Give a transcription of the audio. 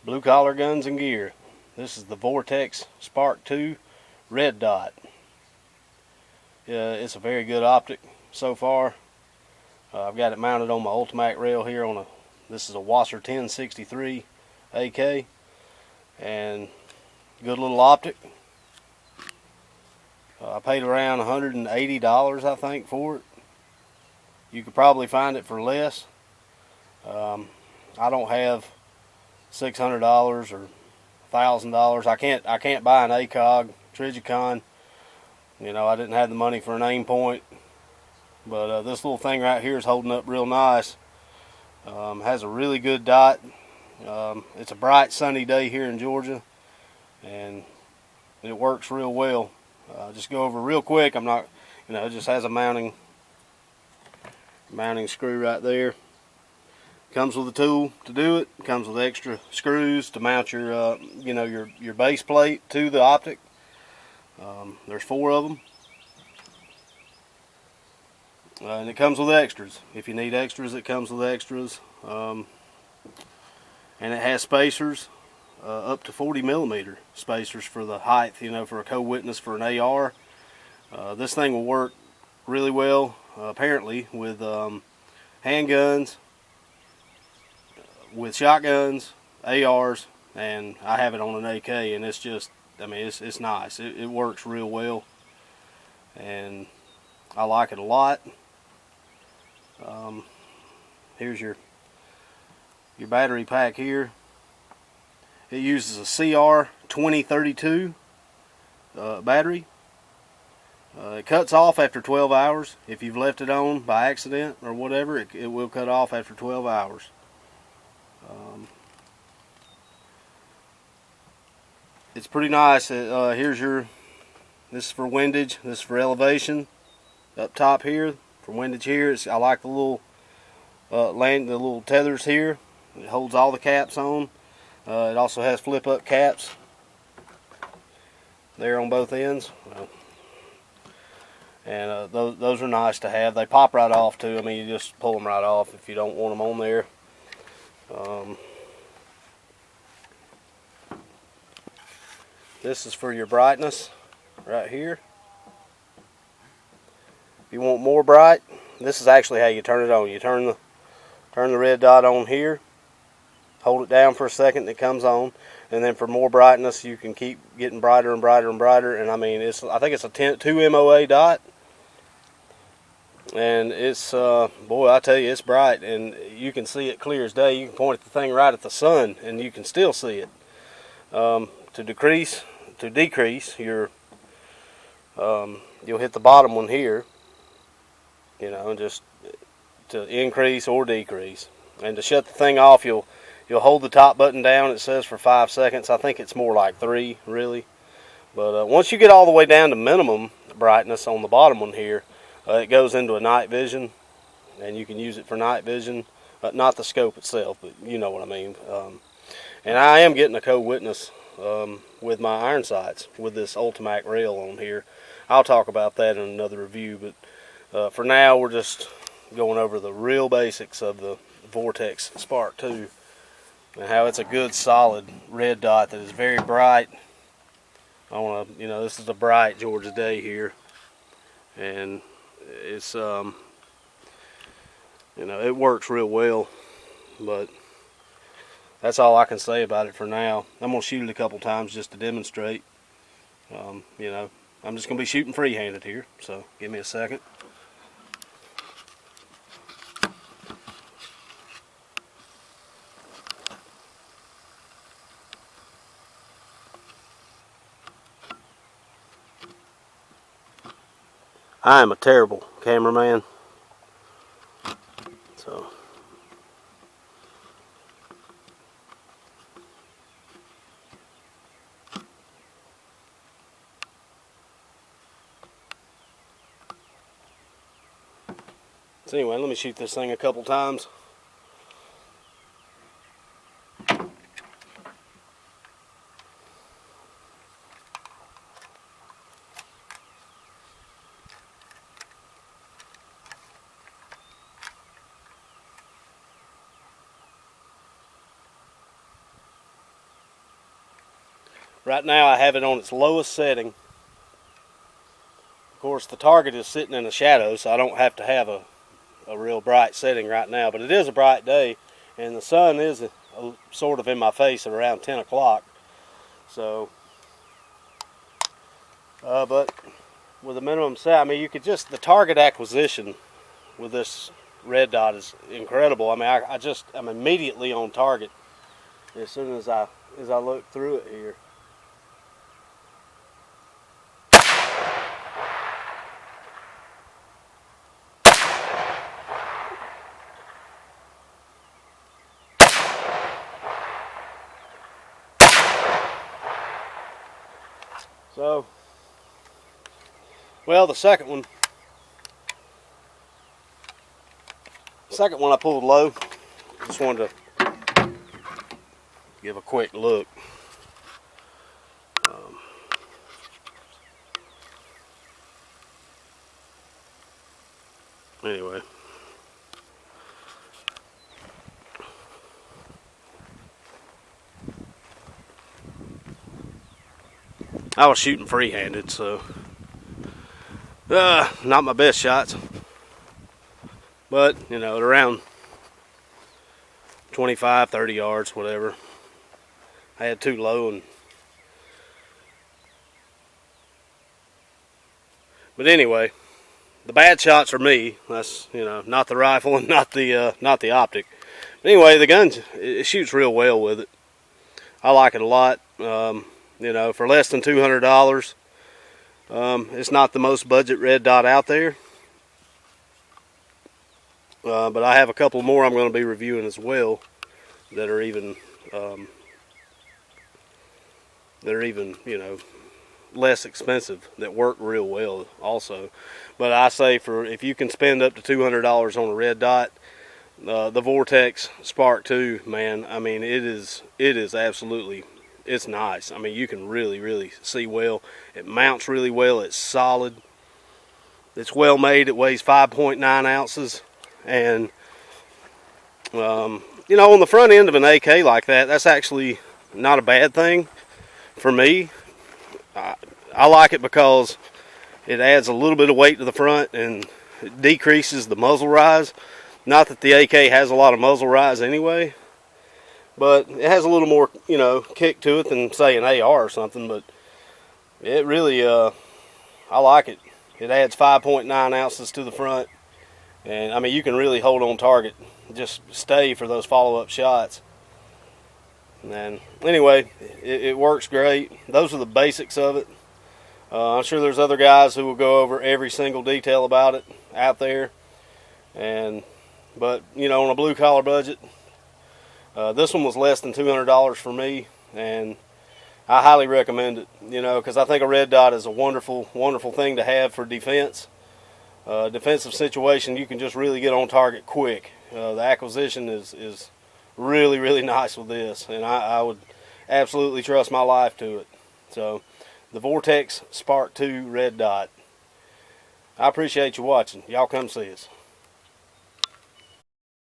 blue collar guns and gear. This is the Vortex Sparc II red dot. It's a very good optic so far. I've got it mounted on my Ultimac rail here on this is a Wasser 1063 AK, and good little optic. I paid around $180 I think for it. You could probably find it for less. I don't have $600 or $1,000. I can't buy an ACOG Trijicon. You know, I didn't have the money for an aim point, but this little thing right here is holding up real nice. Has a really good dot. It's a bright sunny day here in Georgia, and it works real well. Just go over real quick. I'm not, you know, it just has a mounting screw right there. Comes with a tool to do it. Comes with extra screws to mount your, you know, your base plate to the optic. There's 4 of them, and it comes with extras. If you need extras, it comes with extras, and it has spacers, up to 40mm spacers for the height. You know, for a co-witness for an AR. This thing will work really well, apparently, with handguns, with shotguns, ARs, and I have it on an AK, and it's just, I mean, it's nice. It works real well, and I like it a lot. Here's your battery pack here. It uses a CR 2032 battery. It cuts off after 12 hours. If you've left it on by accident or whatever, it will cut off after 12 hours. It's pretty nice. Here's this is for windage, this is for elevation. Up top here, for windage here, I like the little the little tethers here. It holds all the caps on. It also has flip up caps there on both ends. And those are nice to have. They pop right off too. I mean, you just pull them right off if you don't want them on there. This is for your brightness right here. If you want more bright, this is actually how you turn it on. You turn the red dot on here, hold it down for a second, and it comes on. And then for more brightness, you can keep getting brighter and brighter and brighter. And I mean, I think it's a 2 MOA dot. And it's, boy, I tell you, it's bright, and you can see it clear as day. You can point at the thing right at the sun, and you can still see it. To decrease your, you'll hit the bottom one here, you know, just to increase or decrease. And to shut the thing off, you'll hold the top button down. It says for 5 seconds. I think it's more like 3, really. But once you get all the way down to minimum brightness on the bottom one here, it goes into a night vision, and you can use it for night vision. Not the scope itself, but you know what I mean. And I am getting a co-witness with my iron sights with this Ultimac rail on here. I'll talk about that in another review, but for now we're just going over the real basics of the Vortex Sparc II and how it's a good solid red dot that is very bright. I want to, you know, this is a bright Georgia day here, and it's you know, it works real well. But that's all I can say about it for now. I'm gonna shoot it a couple times just to demonstrate. You know, I'm just gonna be shooting free-handed here, so give me a second. I am a terrible cameraman, so anyway, let me shoot this thing a couple times. Right now I have it on its lowest setting. Of course, the target is sitting in the shadow, so I don't have to have a real bright setting right now, but it is a bright day, and the sun is sort of in my face at around 10 o'clock. So, but with a minimum set, I mean, you could just, the target acquisition with this red dot is incredible. I mean, I'm immediately on target as soon as I look through it here. So, well, the second one I pulled low. Just wanted to give a quick look. Anyway. I was shooting free-handed, so not my best shots, but you know, at around 25, 30 yards, whatever. I had too low, but anyway, the bad shots are me. That's, you know, not the rifle and not the optic. But anyway, the gun, it shoots real well with it. I like it a lot. You know, for less than $200, it's not the most budget red dot out there. But I have a couple more I'm going to be reviewing as well that are even, you know, less expensive, that work real well also. But I say, for if you can spend up to $200 on a red dot, the Vortex Sparc II, man, I mean, it is absolutely, it's nice. I mean, you can really see well. It mounts really well. It's solid. It's well made. It weighs 5.9 ounces. And, you know, on the front end of an AK like that, that's actually not a bad thing for me. I like it because it adds a little bit of weight to the front and it decreases the muzzle rise. Not that the AK has a lot of muzzle rise anyway, but it has a little more, you know, kick to it than, say, an AR or something. But it really, I like it. It adds 5.9 ounces to the front. And, I mean, you can really hold on target. Just stay for those follow-up shots. And anyway, it works great. Those are the basics of it. I'm sure there's other guys who will go over every single detail about it out there. But, you know, on a blue-collar budget, this one was less than $200 for me, and I highly recommend it, you know, because I think a red dot is a wonderful thing to have for defense. Defensive situation, you can just really get on target quick. The acquisition is really nice with this, and I would absolutely trust my life to it. So, the Vortex Sparc II red dot. I appreciate you watching. Y'all come see us.